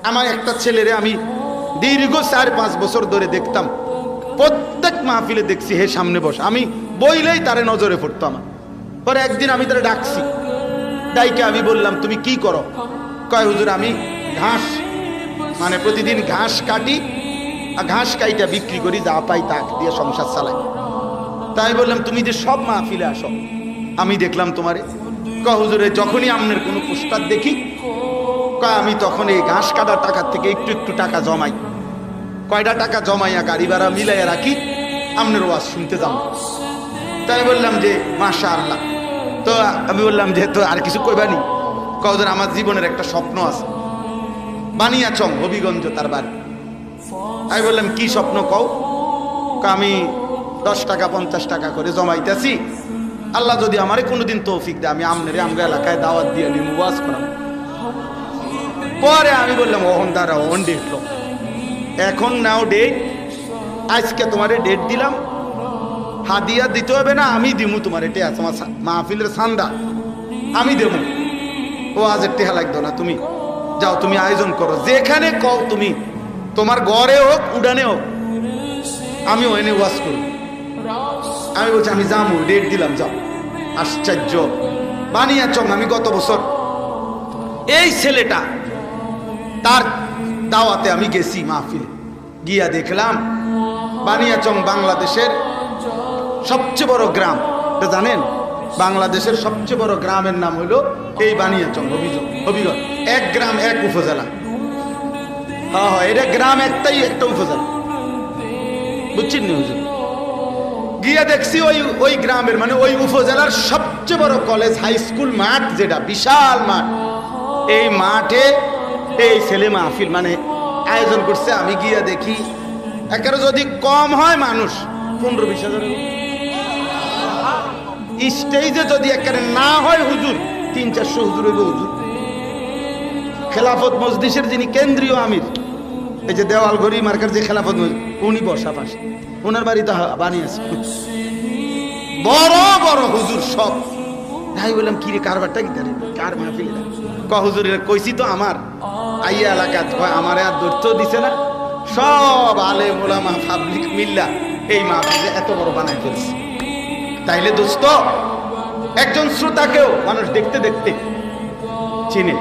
আমার একটা ছেলেরে আমি দীর্ঘ 4-5 বছর ধরে দেখতাম, প্রত্যেক মাহফিলে দেখছি হে সামনে বস, আমি বইলেই তারে নজরে পড়তো আমার। পরে একদিন আমি তারে ডাকছি, ডাইকে আমি বললাম তুমি কি করো? কয় হুজুর আমি ঘাস, মানে প্রতিদিন ঘাস কাটি, আর ঘাস কাইটা বিক্রি করি, যা পাই তা দিয়ে সংসার চালাই। তাই বললাম তুমি যে সব মাহফিলে আসো, আমি দেখলাম তোমারে। কয় হুজুরে যখনই আপনার কোনো পোস্টার দেখি, কয় আমি তখন এই ঘাস কাটার টাকার থেকে একটু একটু টাকা জমাই, কয়টা টাকা জমাইয়া গাড়ি ভাড়া মিলাইয়া রাখি, আপনার ওয়াজ শুনতে যাও। তাই বললাম যে মাশাআল্লাহ। তো আমি বললাম যে তো আর কিছু কইবানি? কওদের আমার জীবনের একটা স্বপ্ন আছে, বানিয়াচং হবিগঞ্জ তার বাড়ি। আমি বললাম কি স্বপ্ন কও? আমি 10 টাকা 50 টাকা করে জমাইতেছি, আল্লাহ যদি আমারে কোনোদিন তৌফিক দেয় আমি আমনেরে আমরা এলাকায় দাওয়াত দিয়ে নিয়ে ওয়াজ করাম। পরে আমি বললাম ওহন দাঁড়া, ওহন ডেট লো, এখন নাও ডেট, আজকে তোমারে ডেট দিলাম, হাদিয়া দিতে হবে না, আমি দিমু তোমার, এটা তোমার মাহফিলের সান্দা আমি দেবো, ও আজের টেহা লাগতো না, তুমি যাও, তুমি আয়োজন করো, যেখানে কও তুমি, তোমার ঘরে হোক উড়ানে হোক, আমি ওখানে ওয়াজ করব। আমি বলছি আমি যাবো, ডেট দিলাম, যাও। আশ্চর্য বানিয়াচং, আমি গত বছর এই ছেলেটা তার দাওয়াতে আমি গেছি মাহফিলে, গিয়া দেখলাম বানিয়াচং বাংলাদেশের সবচেয়ে বড় গ্রাম, এটা জানেন? বাংলাদেশের সবচেয়ে বড় গ্রামের নাম হলো এই বানিয়াচং হবিগঞ্জ। এক গ্রাম এক উপজেলা। হ্যাঁ হ্যাঁ, এটা গ্রাম একটাই, একটা উপজেলা, বুঝছেন নি হুজুর? গিয়া দেখছি ওই গ্রামের মানে ওই উপজেলার সবচেয়ে বড় কলেজ হাই স্কুল মাঠ, যেটা বিশাল মাঠ, এই মাঠে এই ছেলে মাহফিল মানে আয়োজন করছে। আমি গিয়া দেখি একেবারে যদি কম হয় মানুষ 15-20 হাজার, স্টেজে যদি একেবারে না হয় হুজুর 300-400 হুজুর হইব। হুজুর খেলাফত মজলিসের যিনি কেন্দ্রীয় আমির, এই যে দেওয়াল ঘড়ি মার্কার যে খেলাফত মজলিস, উনি বসা পাশে, ওনার বাড়িতে বানিয়েছে বড় বড় হুজুর সব। তাই বললাম কি রে কারবারটা কি তারে, কার মাহফিল? ক হুজুর কইছি তো আমার আইয়া এলাকা, আমার আর দৈর্য দিছে না, সব আলেম ওলামা পাবলিক মিল্লা এই মাহফিলে এত বড় বানায় ফেলছে। তাইলে দোস্ত একজন শ্রোতাকেও মানুষ দেখতে দেখতে চিনে।